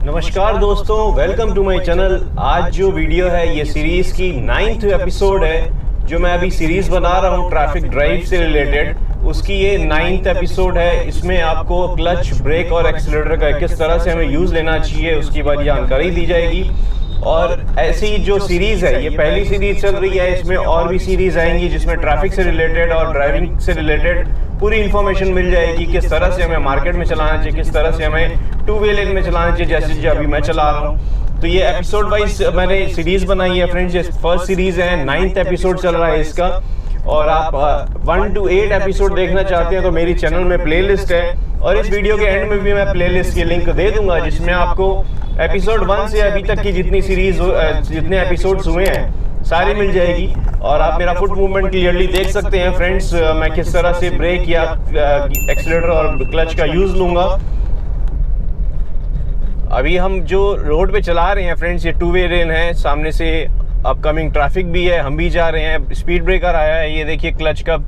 नमस्कार दोस्तों, welcome to my channel. आज जो वीडियो है ये सीरीज की 9th एपिसोड है जो मैं अभी सीरीज बना रहा हूँ ट्रैफिक ड्राइव से रिलेटेड। उसकी ये 9th एपिसोड है। इसमें आपको क्लच, ब्रेक और एक्सीलरेटर का किस तरह से हमें यूज लेना चाहिए उसकी बात जानकारी दी जाएगी। और ऐसी जो सीरीज है ये पहली सीरीज चल रही है, इसमें और भी सीरीज आएंगी जिसमें ट्रैफिक से रिलेटेड और ड्राइविंग से रिलेटेड पूरी इन्फॉर्मेशन मिल जाएगी। किस तरह से हमें मार्केट में चलाना चाहिए, किस तरह से हमें टू वे लेन में चलाना चाहिए, जैसे जो अभी मैं चला रहा हूँ। तो ये एपिसोड वाइज मैंने सीरीज बनाई है फ्रेंड्स। ये फर्स्ट सीरीज है, 9th एपिसोड चल रहा है इसका। और आप 1 to 8 एपिसोड देखना चाहते हैं तो मेरी चैनल में प्लेलिस्ट है, और इस वीडियो के एंड में भी मैं प्लेलिस्ट की लिंक दे दूंगा जिसमें आपको एपिसोड 1 से अभी तक की जितनी सीरीज जितने एपिसोड्स हुए हैं सारी मिल जाएगी। और आप मेरा फुट मूवमेंट क्लियरली देख सकते हैं फ्रेंड्स। मैं किस तरह से ब्रेक या एक्सीलरेटर और क्लच का यूज लूंगा। अभी हम जो रोड पे चला रहे हैं फ्रेंड्स, ये टू वे लेन है, सामने से अपकमिंग ट्रैफिक भी है, हम भी जा रहे हैं। स्पीड ब्रेकर आया है, ये देखिए क्लच का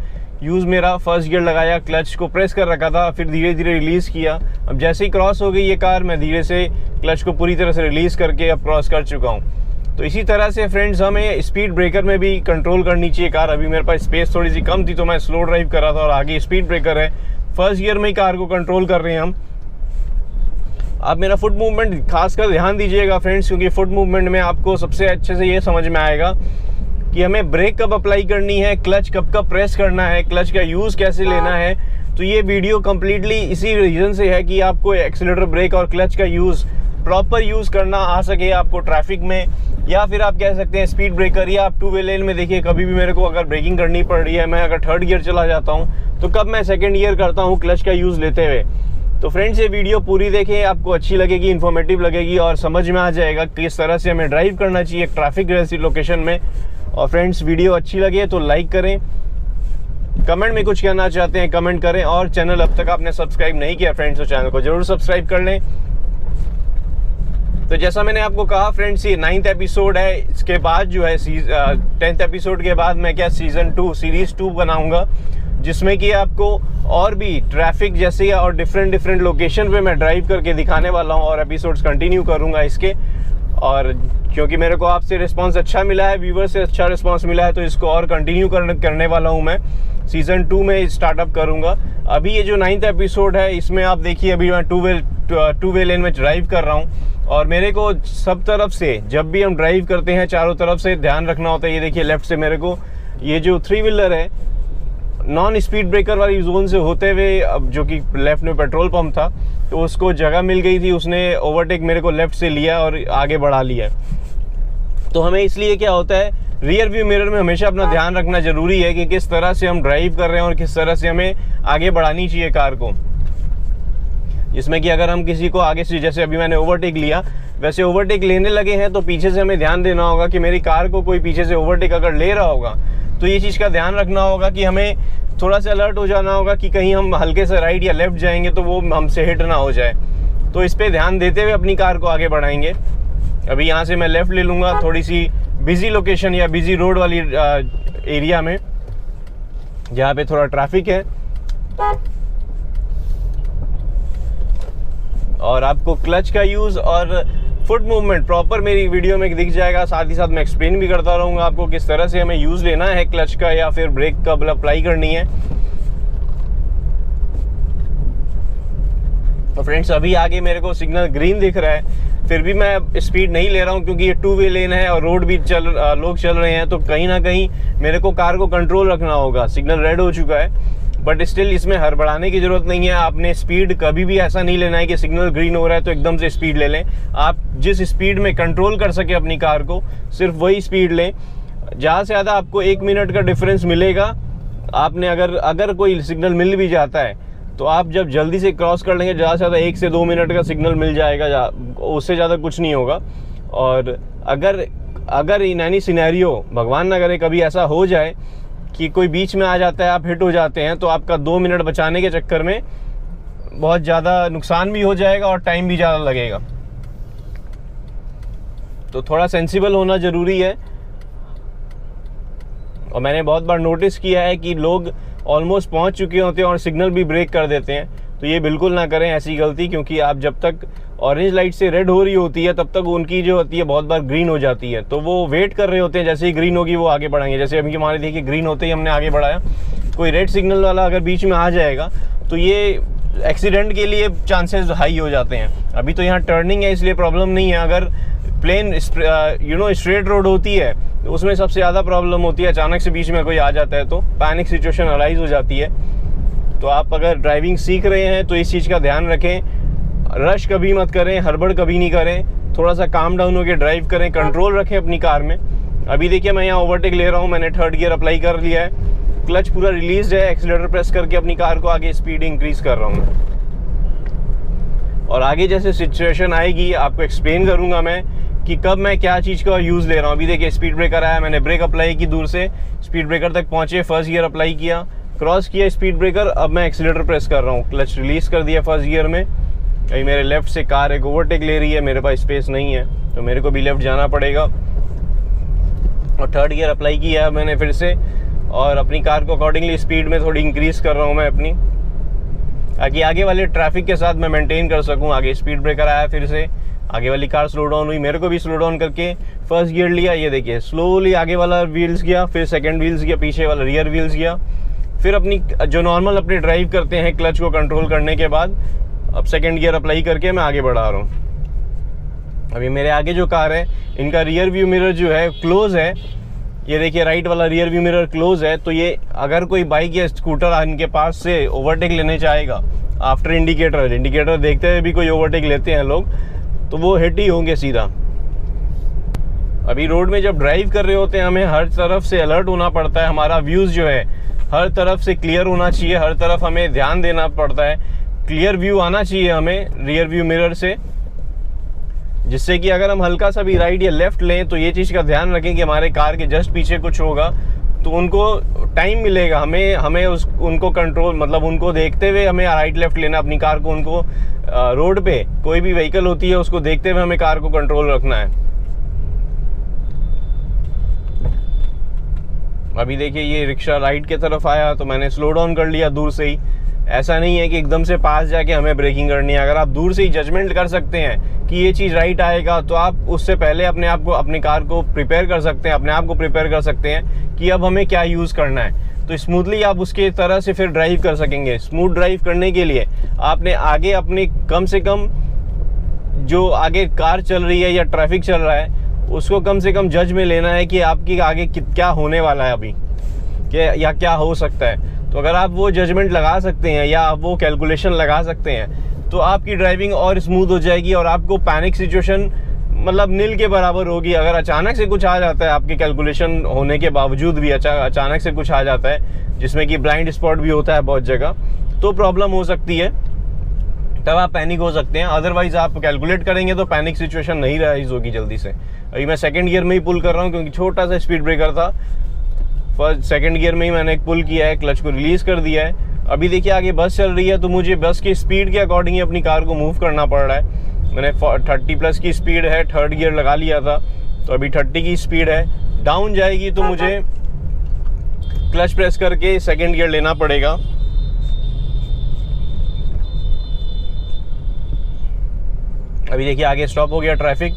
यूज़ मेरा फर्स्ट गियर लगाया, क्लच को प्रेस कर रखा था, फिर धीरे धीरे रिलीज़ किया। अब जैसे ही क्रॉस हो गई ये कार, मैं धीरे से क्लच को पूरी तरह से रिलीज़ करके अब क्रॉस कर चुका हूँ। तो इसी तरह से फ्रेंड्स हमें स्पीड ब्रेकर में भी कंट्रोल करनी चाहिए कार। अभी मेरे पास स्पेस थोड़ी सी कम थी तो मैं स्लो ड्राइव कर रहा था और आगे स्पीड ब्रेकर है, फर्स्ट गियर में ही कार को कंट्रोल कर रहे हैं हम। आप मेरा फुट मूवमेंट खासकर ध्यान दीजिएगा फ्रेंड्स, क्योंकि फुट मूवमेंट में आपको सबसे अच्छे से ये समझ में आएगा कि हमें ब्रेक कब अप्लाई करनी है, क्लच कब कब प्रेस करना है, क्लच का यूज़ कैसे लेना है। तो ये वीडियो कम्प्लीटली इसी रीज़न से है कि आपको एक्सीलरेटर, ब्रेक और क्लच का यूज़ प्रॉपर यूज़ करना आ सके आपको ट्रैफिक में, या फिर आप कह सकते हैं स्पीड ब्रेकर। या आप टू वे लेन में देखिए, कभी भी मेरे को अगर ब्रेकिंग करनी पड़ रही है, मैं अगर थर्ड गियर चला जाता हूँ तो कब मैं सेकेंड गियर करता हूँ क्लच का यूज़ लेते हुए। तो फ्रेंड्स ये वीडियो पूरी देखें, आपको अच्छी लगेगी, इन्फॉर्मेटिव लगेगी और समझ में आ जाएगा कि किस तरह से हमें ड्राइव करना चाहिए ट्रैफिक जैसी लोकेशन में। और फ्रेंड्स वीडियो अच्छी लगे तो लाइक करें, कमेंट में कुछ कहना चाहते हैं कमेंट करें, और चैनल अब तक आपने सब्सक्राइब नहीं किया फ्रेंड्स तो चैनल को जरूर सब्सक्राइब कर लें। तो जैसा मैंने आपको कहा फ्रेंड्स, ये 9th एपिसोड है। इसके बाद जो है 10th एपिसोड के बाद मैं क्या सीजन 2 सीरीज 2 बनाऊंगा, जिसमें कि आपको और भी ट्रैफिक जैसे और डिफरेंट लोकेशन पे मैं ड्राइव करके दिखाने वाला हूँ और एपिसोड्स कंटिन्यू करूँगा इसके। और क्योंकि मेरे को आपसे रिस्पांस अच्छा मिला है, व्यूवर से अच्छा रिस्पांस मिला है, तो इसको और कंटिन्यू करने वाला हूँ मैं। सीज़न 2 में स्टार्टअप करूँगा। अभी ये जो 9th एपिसोड है इसमें आप देखिए, अभी मैं टू वे लेन में ड्राइव कर रहा हूँ और मेरे को सब तरफ से, जब भी हम ड्राइव करते हैं चारों तरफ से ध्यान रखना होता है। ये देखिए लेफ्ट से मेरे को ये जो 3 व्हीलर है नॉन स्पीड ब्रेकर वाली जोन से होते हुए, अब जो कि लेफ्ट में पेट्रोल पंप था तो उसको जगह मिल गई थी, उसने ओवरटेक मेरे को लेफ्ट से लिया और आगे बढ़ा लिया। तो हमें इसलिए क्या होता है, रियर व्यू मिरर में हमेशा अपना ध्यान रखना जरूरी है कि किस तरह से हम ड्राइव कर रहे हैं और किस तरह से हमें आगे बढ़ानी चाहिए कार को। जिसमें कि अगर हम किसी को आगे से, जैसे अभी मैंने ओवरटेक लिया, वैसे ओवरटेक लेने लगे हैं तो पीछे से हमें ध्यान देना होगा कि मेरी कार को कोई पीछे से ओवरटेक अगर ले रहा होगा तो ये चीज़ का ध्यान रखना होगा कि हमें थोड़ा सा अलर्ट हो जाना होगा कि कहीं हम हल्के से राइट या लेफ्ट जाएंगे तो वो हमसे हिट ना हो जाए। तो इस पे ध्यान देते हुए अपनी कार को आगे बढ़ाएंगे। अभी यहाँ से मैं लेफ़्ट ले लूँगा थोड़ी सी बिजी लोकेशन या बिजी रोड वाली एरिया में जहाँ पे थोड़ा ट्रैफिक है। और आपको क्लच का यूज़ और फुट मूवमेंट प्रॉपर मेरी वीडियो में दिख जाएगा। साथ ही साथ मैं एक्सप्लेन भी करता रहूँगा आपको किस तरह से हमें यूज़ लेना है क्लच का या फिर ब्रेक कब अप्लाई करनी है। तो फ्रेंड्स अभी आगे मेरे को सिग्नल ग्रीन दिख रहा है, फिर भी मैं स्पीड नहीं ले रहा हूँ क्योंकि ये टू वे लेन है और रोड भी लोग चल रहे हैं, तो कहीं ना कहीं मेरे को कार को कंट्रोल रखना होगा। सिग्नल रेड हो चुका है बट स्टिल इसमें हड़बड़ाने की ज़रूरत नहीं है। आपने स्पीड कभी भी ऐसा नहीं लेना है कि सिग्नल ग्रीन हो रहा है तो एकदम से स्पीड ले लें। आप जिस स्पीड में कंट्रोल कर सके अपनी कार को सिर्फ वही स्पीड लें। ज़्यादा से ज़्यादा आपको 1 मिनट का डिफरेंस मिलेगा। आपने अगर कोई सिग्नल मिल भी जाता है तो आप जब जल्दी से क्रॉस कर लेंगे, ज़्यादा से ज़्यादा 1 से 2 मिनट का सिग्नल मिल जाएगा, उससे ज़्यादा कुछ नहीं होगा। और अगर इन एनी सिनेरियो, भगवान ना करे कभी ऐसा हो जाए कि कोई बीच में आ जाता है, आप हिट हो जाते हैं, तो आपका 2 मिनट बचाने के चक्कर में बहुत ज़्यादा नुकसान भी हो जाएगा और टाइम भी ज़्यादा लगेगा। तो थोड़ा सेंसिबल होना ज़रूरी है। और मैंने बहुत बार नोटिस किया है कि लोग ऑलमोस्ट पहुंच चुके होते हैं और सिग्नल भी ब्रेक कर देते हैं। तो ये बिल्कुल ना करें ऐसी गलती, क्योंकि आप जब तक ऑरेंज लाइट से रेड हो रही होती है तब तक उनकी जो होती है बहुत बार ग्रीन हो जाती है, तो वो वेट कर रहे होते हैं, जैसे ही ग्रीन होगी वो आगे बढ़ाएंगे। जैसे अभी हमारे देखिए ग्रीन होते ही हमने आगे बढ़ाया, कोई रेड सिग्नल वाला अगर बीच में आ जाएगा तो ये एक्सीडेंट के लिए चांसेस हाई हो जाते हैं। अभी तो यहाँ टर्निंग है इसलिए प्रॉब्लम नहीं है, अगर प्लेन स्ट्रेट रोड होती है तो उसमें सबसे ज़्यादा प्रॉब्लम होती है, अचानक से बीच में कोई आ जाता है तो पैनिक सिचुएशन अराइज हो जाती है। तो आप अगर ड्राइविंग सीख रहे हैं तो इस चीज़ का ध्यान रखें, रश कभी मत करें, हड़बड़ कभी नहीं करें, थोड़ा सा काम डाउन होकर ड्राइव करें, कंट्रोल रखें अपनी कार में। अभी देखिए मैं यहाँ ओवरटेक ले रहा हूँ, मैंने थर्ड गियर अप्लाई कर लिया है, क्लच पूरा रिलीज है, एक्सीलरेटर प्रेस करके अपनी कार को आगे स्पीड इंक्रीज कर रहा हूँ। और आगे जैसे सिचुएशन आएगी आपको एक्सप्लेन करूँगा मैं कि कब मैं क्या चीज़ का यूज़ ले रहा हूँ। अभी देखिए स्पीड ब्रेकर आया, मैंने ब्रेक अप्लाई की, दूर से स्पीड ब्रेकर तक पहुँचे, फर्स्ट गियर अप्लाई किया, क्रॉस किया स्पीड ब्रेकर, अब मैं एक्सीलरेटर प्रेस कर रहा हूँ, क्लच रिलीज कर दिया फर्स्ट गियर में। अभी मेरे लेफ्ट से कार एक ओवरटेक ले रही है, मेरे पास स्पेस नहीं है तो मेरे को भी लेफ्ट जाना पड़ेगा। और थर्ड गियर अप्लाई किया है मैंने फिर से, और अपनी कार को अकॉर्डिंगली स्पीड में थोड़ी इंक्रीज कर रहा हूँ मैं अपनी, ताकि आगे वाले ट्रैफिक के साथ मैं मेंटेन कर सकूँ। आगे स्पीड ब्रेकर आया, फिर से आगे वाली कार स्लो डाउन हुई, मेरे को भी स्लो डाउन करके फर्स्ट गियर लिया, ये देखिए स्लोली आगे वाला व्हील्स गया, फिर सेकंड व्हील्स गया, पीछे वाला रियर व्हील्स गया, फिर अपनी जो नॉर्मल अपने ड्राइव करते हैं क्लच को कंट्रोल करने के बाद अब सेकंड गियर अप्लाई करके मैं आगे बढ़ा रहा हूँ। अभी मेरे आगे जो कार है इनका रियर व्यू मिरर जो है क्लोज है, ये देखिए राइट वाला रियर व्यू मिरर क्लोज है, तो ये अगर कोई बाइक या स्कूटर इनके पास से ओवरटेक लेने चाहेगा आफ्टर इंडिकेटर देखते हुए भी कोई ओवरटेक लेते हैं लोग, तो वो हिट ही होंगे सीधा। अभी रोड में जब ड्राइव कर रहे होते हैं हमें हर तरफ से अलर्ट होना पड़ता है, हमारा व्यूज़ जो है हर तरफ से क्लियर होना चाहिए, हर तरफ हमें ध्यान देना पड़ता है, क्लियर व्यू आना चाहिए हमें रियर व्यू मिरर से, जिससे कि अगर हम हल्का सा भी राइट या लेफ्ट लें तो ये चीज़ का ध्यान रखें कि हमारे कार के जस्ट पीछे कुछ होगा तो उनको टाइम मिलेगा, हमें उनको कंट्रोल, मतलब उनको देखते हुए हमें राइट लेफ्ट लेना अपनी कार को, उनको रोड पे कोई भी व्हीकल होती है उसको देखते हुए हमें कार को कंट्रोल रखना है। अभी देखिए ये रिक्शा राइट की तरफ आया तो मैंने स्लो डाउन कर लिया दूर से ही, ऐसा नहीं है कि एकदम से पास जाके हमें ब्रेकिंग करनी है। अगर आप दूर से ही जजमेंट कर सकते हैं कि ये चीज़ राइट आएगा तो आप उससे पहले अपने आप को, अपनी कार को प्रिपेयर कर सकते हैं, अपने आप को प्रिपेयर कर सकते हैं कि अब हमें क्या यूज़ करना है, तो स्मूथली आप उसके तरह से फिर ड्राइव कर सकेंगे। स्मूथ ड्राइव करने के लिए आपने आगे अपने कम से कम जो आगे कार चल रही है या ट्रैफिक चल रहा है उसको कम से कम जज में लेना है कि आपकी आगे क्या होने वाला है अभी, या क्या हो सकता है। तो अगर आप वो जजमेंट लगा सकते हैं या आप वो कैलकुलेशन लगा सकते हैं तो आपकी ड्राइविंग और स्मूथ हो जाएगी और आपको पैनिक सिचुएशन मतलब नील के बराबर होगी। अगर अचानक से कुछ आ जाता है, आपके कैलकुलेशन होने के बावजूद भी अचानक से कुछ आ जाता है जिसमें कि ब्लाइंड स्पॉट भी होता है बहुत जगह, तो प्रॉब्लम हो सकती है, तब आप पैनिक हो सकते हैं। अदरवाइज आप कैलकुलेट करेंगे तो पैनिक सिचुएशन नहीं राइज होगी जल्दी से। अभी मैं सेकंड गियर में ही पुल कर रहा हूँ क्योंकि छोटा सा स्पीड ब्रेकर था, फर्स्ट सेकंड गियर में ही मैंने एक पुल किया है, क्लच को रिलीज कर दिया है। अभी देखिए आगे बस चल रही है तो मुझे बस की स्पीड के अकॉर्डिंग ही अपनी कार को मूव करना पड़ रहा है। मैंने 30+ की स्पीड है, थर्ड गियर लगा लिया था तो अभी 30 की स्पीड है। डाउन जाएगी तो मुझे क्लच प्रेस करके सेकंड गियर लेना पड़ेगा। अभी देखिए आगे स्टॉप हो गया ट्रैफिक,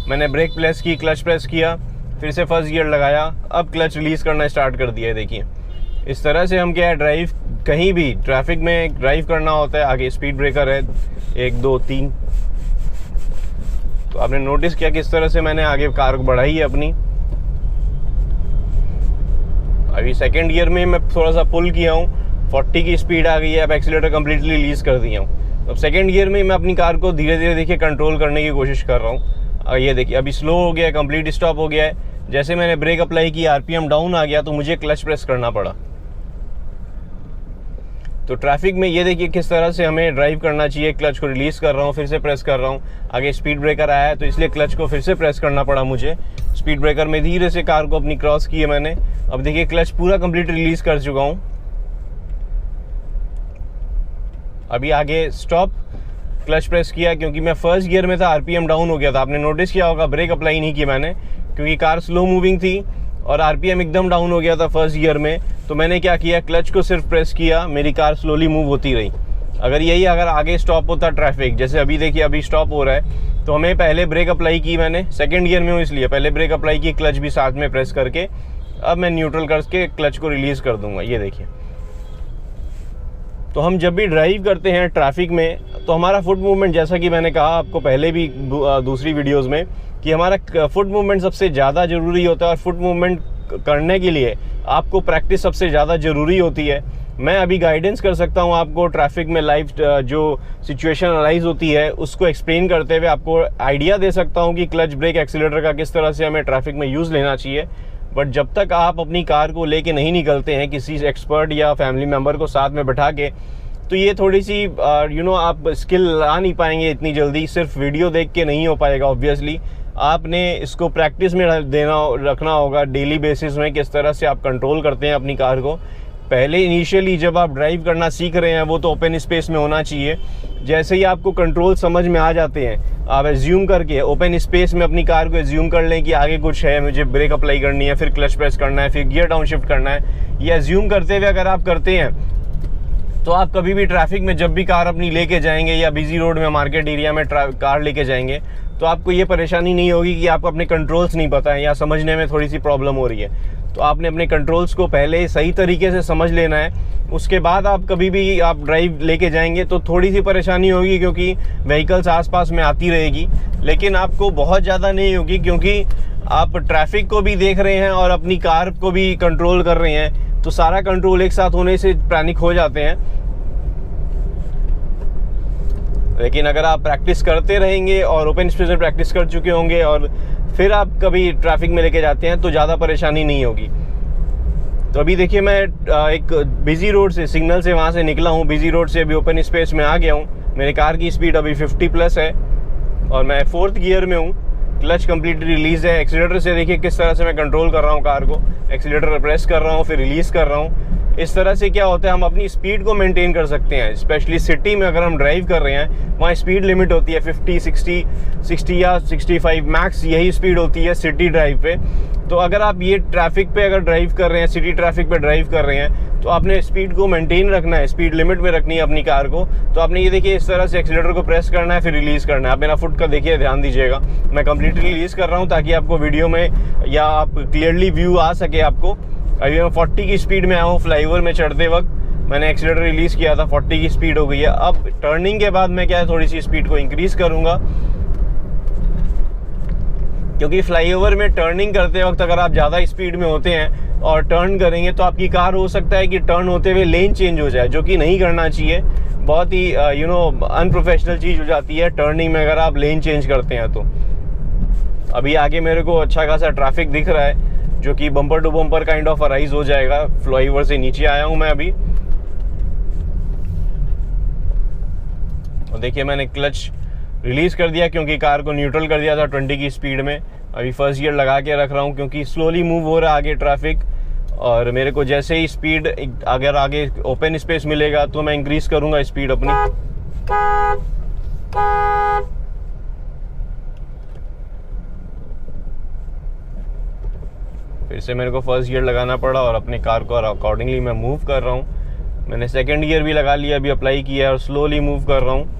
मैंने ब्रेक प्रेस की, क्लच प्रेस किया, फिर से फर्स्ट गियर लगाया, अब क्लच रिलीज करना स्टार्ट कर दिया है। देखिए इस तरह से हम क्या है ड्राइव कहीं भी ट्रैफिक में ड्राइव करना होता है। आगे स्पीड ब्रेकर है 1 2 3, तो आपने नोटिस किया किस तरह से मैंने आगे कार को बढ़ाई है अपनी। अभी सेकंड गियर में मैं थोड़ा सा पुल किया हूँ, 40 की स्पीड आ गई है, अब एक्सीलरेटर कम्प्लीटली रिलीज कर दिया हूँ। अब सेकंड गियर में मैं अपनी कार को धीरे धीरे देखिए कंट्रोल करने की कोशिश कर रहा हूँ। ये देखिए अभी स्लो हो गया है, कंप्लीट स्टॉप हो गया है। जैसे मैंने ब्रेक अप्लाई की, आरपीएम डाउन आ गया तो मुझे क्लच प्रेस करना पड़ा। तो ट्रैफिक में ये देखिए किस तरह से हमें ड्राइव करना चाहिए। क्लच को रिलीज कर रहा हूँ, फिर से प्रेस कर रहा हूँ। आगे स्पीड ब्रेकर आया है तो इसलिए क्लच को फिर से प्रेस करना पड़ा मुझे। स्पीड ब्रेकर में धीरे से कार को अपनी क्रॉस की है मैंने। अब देखिए क्लच पूरा कंप्लीट रिलीज कर चुका हूँ। अभी आगे स्टॉप, क्लच प्रेस किया क्योंकि मैं फर्स्ट गियर में था, आरपीएम डाउन हो गया था। आपने नोटिस किया होगा ब्रेक अप्लाई नहीं की मैंने क्योंकि कार स्लो मूविंग थी और आरपीएम एकदम डाउन हो गया था फर्स्ट गियर में। तो मैंने क्या किया, क्लच को सिर्फ प्रेस किया, मेरी कार स्लोली मूव होती रही अगर आगे स्टॉप होता ट्रैफिक, जैसे अभी देखिए अभी स्टॉप हो रहा है, तो हमें पहले ब्रेक अप्लाई की, मैंने सेकंड गियर में हूँ इसलिए पहले ब्रेक अप्लाई की, क्लच भी साथ में प्रेस करके अब मैं न्यूट्रल करके क्लच को रिलीज़ कर दूंगा। ये देखिए, तो हम जब भी ड्राइव करते हैं ट्रैफिक में तो हमारा फुट मूवमेंट, जैसा कि मैंने कहा आपको पहले भी दूसरी वीडियोस में, कि हमारा फुट मूवमेंट सबसे ज़्यादा ज़रूरी होता है। और फुट मूवमेंट करने के लिए आपको प्रैक्टिस सबसे ज़्यादा ज़रूरी होती है। मैं अभी गाइडेंस कर सकता हूँ आपको ट्रैफिक में लाइव जो सिचुएशन अराइज होती है उसको एक्सप्लेन करते हुए आपको आइडिया दे सकता हूँ कि क्लच, ब्रेक, एक्सीलरेटर का किस तरह से हमें ट्रैफिक में यूज़ लेना चाहिए। बट जब तक आप अपनी कार को लेके नहीं निकलते हैं किसी एक्सपर्ट या फैमिली मेम्बर को साथ में बैठा के, तो ये थोड़ी सी आप स्किल ला नहीं पाएंगे इतनी जल्दी। सिर्फ वीडियो देख के नहीं हो पाएगा ऑब्वियसली, आपने इसको प्रैक्टिस में रखना होगा डेली बेसिस में, किस तरह से आप कंट्रोल करते हैं अपनी कार को। पहले इनिशियली जब आप ड्राइव करना सीख रहे हैं वो तो ओपन स्पेस में होना चाहिए। जैसे ही आपको कंट्रोल समझ में आ जाते हैं, आप एज्यूम करके ओपन स्पेस में अपनी कार को एज्यूम कर लें कि आगे कुछ है, मुझे ब्रेक अप्लाई करनी है, फिर क्लच प्रेस करना है, फिर गियर डाउन शिफ्ट करना है। ये एज्यूम करते हुए अगर आप करते हैं तो आप कभी भी ट्रैफिक में जब भी कार अपनी लेके जाएंगे या बिजी रोड में, मार्केट एरिया में कार लेके जाएंगे, तो आपको ये परेशानी नहीं होगी कि आपको अपने कंट्रोल्स नहीं पता है या समझने में थोड़ी सी प्रॉब्लम हो रही है। तो आपने अपने कंट्रोल्स को पहले सही तरीके से समझ लेना है। उसके बाद आप कभी भी आप ड्राइव लेके जाएंगे तो थोड़ी सी परेशानी होगी क्योंकि व्हीकल्स आसपास में आती रहेगी, लेकिन आपको बहुत ज़्यादा नहीं होगी क्योंकि आप ट्रैफिक को भी देख रहे हैं और अपनी कार को भी कंट्रोल कर रहे हैं। तो सारा कंट्रोल एक साथ होने से पैनिक हो जाते हैं। लेकिन अगर आप प्रैक्टिस करते रहेंगे और ओपन स्पेस में प्रैक्टिस कर चुके होंगे और फिर आप कभी ट्रैफिक में लेके जाते हैं तो ज़्यादा परेशानी नहीं होगी। तो अभी देखिए मैं एक बिजी रोड से, सिग्नल से वहाँ से निकला हूँ, बिजी रोड से अभी ओपन स्पेस में आ गया हूँ। मेरी कार की स्पीड अभी 50+ है और मैं 4th गियर में हूँ। क्लच कम्प्लीटली रिलीज़ है। एक्सीलरेटर से देखिए किस तरह से मैं कंट्रोल कर रहा हूँ कार को, एक्सीलरेटर प्रेस कर रहा हूँ फिर रिलीज़ कर रहा हूँ। इस तरह से क्या होता है, हम अपनी स्पीड को मेंटेन कर सकते हैं। स्पेशली सिटी में अगर हम ड्राइव कर रहे हैं, वहाँ स्पीड लिमिट होती है 50, 60 या 65 मैक्स, यही स्पीड होती है सिटी ड्राइव पे। तो अगर आप ये ट्रैफिक पे अगर ड्राइव कर रहे हैं, सिटी ट्रैफिक पे ड्राइव कर रहे हैं, तो आपने स्पीड को मेंटेन रखना है, स्पीड लिमिट में रखनी है अपनी कार को। तो आपने ये देखिए इस तरह से एक्सीलरेटर को प्रेस करना है फिर रिलीज़ करना है। आप मेरा फुट का देखिए, ध्यान दीजिएगा, मैं कम्प्लीटली रिलीज़ कर रहा हूँ ताकि आपको वीडियो में या आप क्लियरली व्यू आ सके आपको। अभी मैं 40 की स्पीड में आया हूँ। फ्लाईओवर में चढ़ते वक्त मैंने एक्सीलरेटर रिलीज़ किया था, 40 की स्पीड हो गई है। अब टर्निंग के बाद मैं क्या है, थोड़ी सी स्पीड को इंक्रीज़ करूँगा क्योंकि फ्लाईओवर में टर्निंग करते वक्त अगर आप ज़्यादा स्पीड में होते हैं और टर्न करेंगे तो आपकी कार हो सकता है कि टर्न होते हुए लेन चेंज हो जाए, जो कि नहीं करना चाहिए। बहुत ही अनप्रोफेशनल चीज़ हो जाती है टर्निंग में अगर आप लेन चेंज करते हैं। तो अभी आगे मेरे को अच्छा खासा ट्रैफिक दिख रहा है जो कि bumper to bumper kind of arise हो जाएगा। फ्लाईओवर से नीचे आया हूँ मैं अभी, और देखिए मैंने क्लच रिलीज़ कर दिया क्योंकि कार को न्यूट्रल कर दिया था 20 की स्पीड में। अभी फर्स्ट गियर लगा के रख रहा हूँ क्योंकि स्लोली मूव हो रहा है आगे ट्रैफिक, और मेरे को जैसे ही स्पीड अगर आगे ओपन स्पेस मिलेगा तो मैं इंक्रीज़ करूँगा स्पीड अपनी। फिर से मेरे को फर्स्ट गियर लगाना पड़ा और अपनी कार को अकॉर्डिंगली मैं मूव कर रहा हूँ। मैंने सेकंड गियर भी लगा लिया, अभी अप्लाई किया है और स्लोली मूव कर रहा हूँ।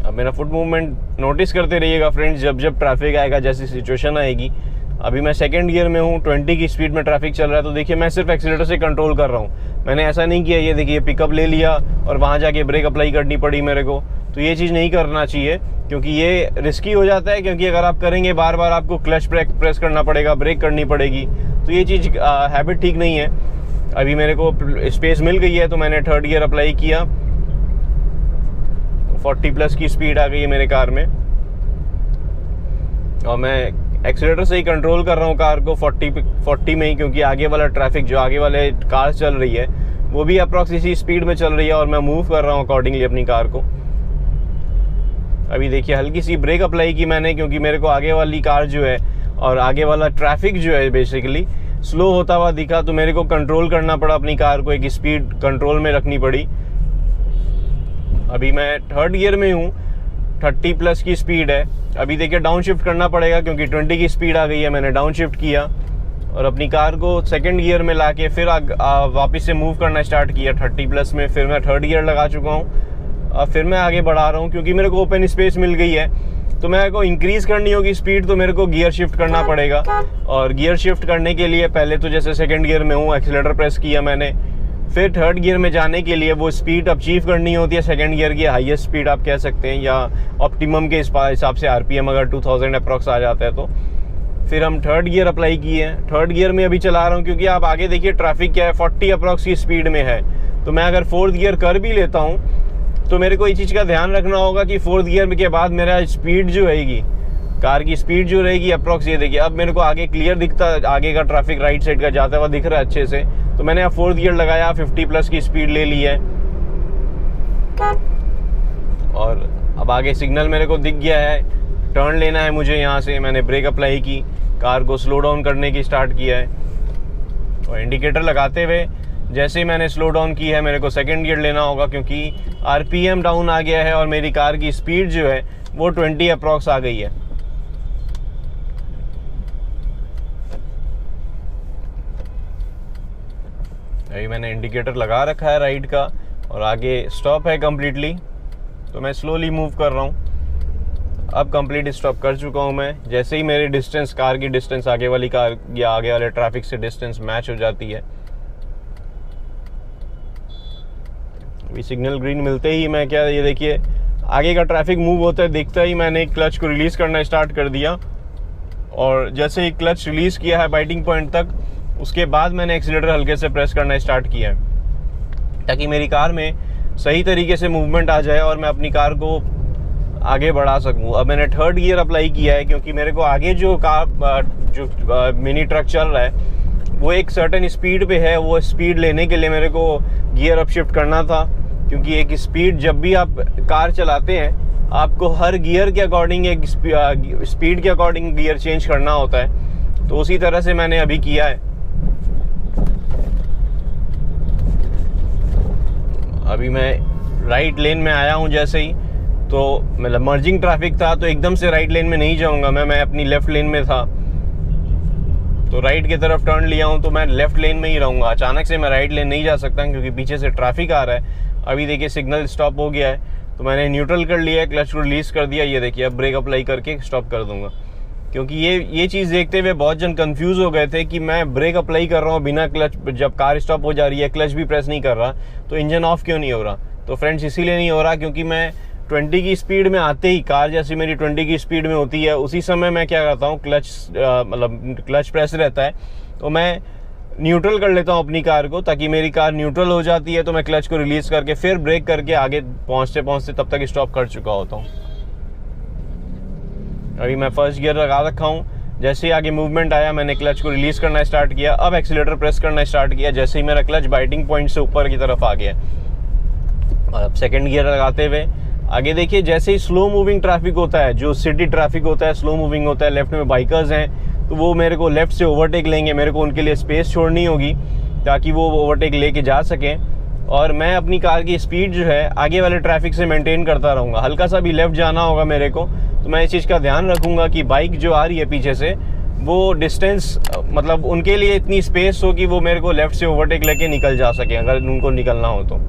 अब मेरा फुट मूवमेंट नोटिस करते रहिएगा फ्रेंड्स, जब जब ट्रैफिक आएगा, जैसी सिचुएशन आएगी। अभी मैं सेकंड गियर में हूँ, 20 की स्पीड में ट्रैफिक चल रहा है, तो देखिए मैं सिर्फ एक्सीलरेटर से कंट्रोल कर रहा हूँ। मैंने ऐसा नहीं किया, ये देखिए पिकअप ले लिया और वहाँ जाके ब्रेक अप्लाई करनी पड़ी मेरे को। तो ये चीज़ नहीं करना चाहिए क्योंकि ये रिस्की हो जाता है, क्योंकि अगर आप करेंगे बार बार आपको क्लच प्रेस करना पड़ेगा, ब्रेक करनी पड़ेगी, तो ये चीज़ हैबिट ठीक नहीं है। अभी मेरे को स्पेस मिल गई है तो मैंने थर्ड गियर अप्लाई किया, 40+ की स्पीड आ गई है मेरे कार में, और मैं एक्सीलरेटर से ही कंट्रोल कर रहा हूँ कार को 40 में ही, क्योंकि आगे वाला ट्रैफिक जो आगे वाले कार चल रही है वो भी अप्रॉक्स इसी स्पीड में चल रही है और मैं मूव कर रहा हूँ अकॉर्डिंगली अपनी कार को। अभी देखिए हल्की सी ब्रेक अप्लाई की मैंने क्योंकि मेरे को आगे वाली कार जो है और आगे वाला ट्रैफिक जो है बेसिकली स्लो होता हुआ दिखा, तो मेरे को कंट्रोल करना पड़ा अपनी कार को, एक स्पीड कंट्रोल में रखनी पड़ी। अभी मैं थर्ड गियर में हूँ, 30+ की स्पीड है। अभी देखिए डाउन शिफ्ट करना पड़ेगा क्योंकि 20 की स्पीड आ गई है, मैंने डाउन शिफ्ट किया और अपनी कार को सेकंड गियर में लाके फिर वापस से मूव करना स्टार्ट किया 30+ में। फिर मैं थर्ड गियर लगा चुका हूँ। अब फिर मैं आगे बढ़ा रहा हूँ क्योंकि मेरे को ओपन स्पेस मिल गई है। तो मेरे को इंक्रीज़ करनी होगी स्पीड, तो मेरे को गियर शिफ्ट करना पड़ेगा। और गियर शिफ्ट करने के लिए पहले तो जैसे सेकंड गियर में हूँ, एक्सीलरेटर प्रेस किया मैंने। फिर थर्ड गियर में जाने के लिए वो स्पीड अचीव करनी होती है सेकंड गियर की, हाईएस्ट स्पीड आप कह सकते हैं, या ऑप्टिमम के हिसाब से आरपीएम अगर 2000 अप्रॉक्स आ जाता है तो। फिर हम थर्ड गियर अप्लाई किए हैं। थर्ड गियर में अभी चला रहा हूँ क्योंकि आप आगे देखिए ट्रैफिक क्या है, 40 अप्रॉक्स की स्पीड में है। तो मैं अगर फोर्थ गियर कर भी लेता हूँ तो मेरे को इस चीज़ का ध्यान रखना होगा कि फोर्थ गियर के बाद मेरा स्पीड जो रहेगी, कार की स्पीड जो रहेगी अप्रॉक्स, ये देखिए अब मेरे को आगे क्लियर दिखता है, आगे का ट्रैफिक राइट साइड का जाता हुआ दिख रहा है अच्छे से। तो मैंने अब फोर्थ गियर लगाया, 50+ की स्पीड ले ली है। और अब आगे सिग्नल मेरे को दिख गया है, टर्न लेना है मुझे यहाँ से। मैंने ब्रेक अप्लाई की, कार को स्लो डाउन करने की स्टार्ट किया है। और इंडिकेटर लगाते हुए जैसे ही मैंने स्लो डाउन की है, मेरे को सेकंड गियर लेना होगा क्योंकि आरपीएम डाउन आ गया है और मेरी कार की स्पीड जो है वो 20 अप्रॉक्स आ गई है। अभी मैंने इंडिकेटर लगा रखा है राइट का और आगे स्टॉप है कम्प्लीटली। तो मैं स्लोली मूव कर रहा हूँ। अब कंप्लीट स्टॉप कर चुका हूँ मैं। जैसे ही मेरी डिस्टेंस, कार की डिस्टेंस आगे वाली कार या आगे वाले ट्रैफिक से डिस्टेंस मैच हो जाती है, अभी सिग्नल ग्रीन मिलते ही मैं क्या, ये देखिए आगे का ट्रैफिक मूव होता है, दिखता ही मैंने क्लच को रिलीज़ करना स्टार्ट कर दिया। और जैसे ही क्लच रिलीज़ किया है बाइटिंग पॉइंट तक, उसके बाद मैंने एक्सीलरेटर हल्के से प्रेस करना स्टार्ट किया है ताकि मेरी कार में सही तरीके से मूवमेंट आ जाए और मैं अपनी कार को आगे बढ़ा सकूं। अब मैंने थर्ड गियर अप्लाई किया है क्योंकि मेरे को आगे जो मिनी ट्रक चल रहा है वो एक सर्टेन स्पीड पे है। वो स्पीड लेने के लिए मेरे को गियर अप शिफ्ट करना था क्योंकि एक स्पीड, जब भी आप कार चलाते हैं आपको हर गियर के अकॉर्डिंग, एक स्पीड के अकॉर्डिंग गियर चेंज करना होता है। तो उसी तरह से मैंने अभी किया है। अभी मैं राइट लेन में आया हूँ जैसे ही, तो मतलब मर्जिंग ट्रैफिक था तो एकदम से राइट लेन में नहीं जाऊँगा मैं अपनी लेफ़्ट लेन में था तो राइट की तरफ टर्न लिया हूँ, तो मैं लेफ़्ट लेन में ही रहूँगा। अचानक से मैं राइट लेन नहीं जा सकता क्योंकि पीछे से ट्रैफिक आ रहा है। अभी देखिए सिग्नल स्टॉप हो गया है तो मैंने न्यूट्रल कर लिया है, क्लच को रिलीज़ कर दिया। ये देखिए अब ब्रेक अप्लाई करके स्टॉप कर दूँगा क्योंकि ये चीज़ देखते हुए बहुत जन कंफ्यूज हो गए थे कि मैं ब्रेक अप्लाई कर रहा हूँ बिना क्लच, जब कार स्टॉप हो जा रही है क्लच भी प्रेस नहीं कर रहा तो इंजन ऑफ क्यों नहीं हो रहा। तो फ्रेंड्स इसीलिए नहीं हो रहा क्योंकि मैं 20 की स्पीड में आते ही, कार जैसी मेरी 20 की स्पीड में होती है, उसी समय मैं क्या करता हूँ, क्लच प्रेस रहता है तो मैं न्यूट्रल कर लेता हूँ अपनी कार को, ताकि मेरी कार न्यूट्रल हो जाती है तो मैं क्लच को रिलीज़ करके फिर ब्रेक करके आगे पहुँचते तब तक स्टॉप कर चुका होता हूँ। अभी मैं फर्स्ट गियर लगा रखा हूँ। जैसे ही आगे मूवमेंट आया मैंने क्लच को रिलीज़ करना स्टार्ट किया। अब एक्सीलरेटर प्रेस करना स्टार्ट किया जैसे ही मेरा क्लच बाइटिंग पॉइंट से ऊपर की तरफ आ गया। और अब सेकंड गियर लगाते हुए आगे देखिए, जैसे ही स्लो मूविंग ट्रैफिक होता है, जो सिटी ट्रैफिक होता है, स्लो मूविंग होता है, लेफ्ट में बाइकर्स हैं तो वो मेरे को लेफ्ट से ओवरटेक लेंगे। मेरे को उनके लिए स्पेस छोड़नी होगी ताकि वो ओवरटेक लेके जा सकें। और मैं अपनी कार की स्पीड जो है आगे वाले ट्रैफिक से मेंटेन करता रहूँगा। हल्का सा भी लेफ्ट जाना होगा मेरे को तो मैं इस चीज़ का ध्यान रखूँगा कि बाइक जो आ रही है पीछे से वो डिस्टेंस, मतलब उनके लिए इतनी स्पेस हो कि वो मेरे को लेफ्ट से ओवरटेक लेके निकल जा सके अगर उनको निकलना हो तो।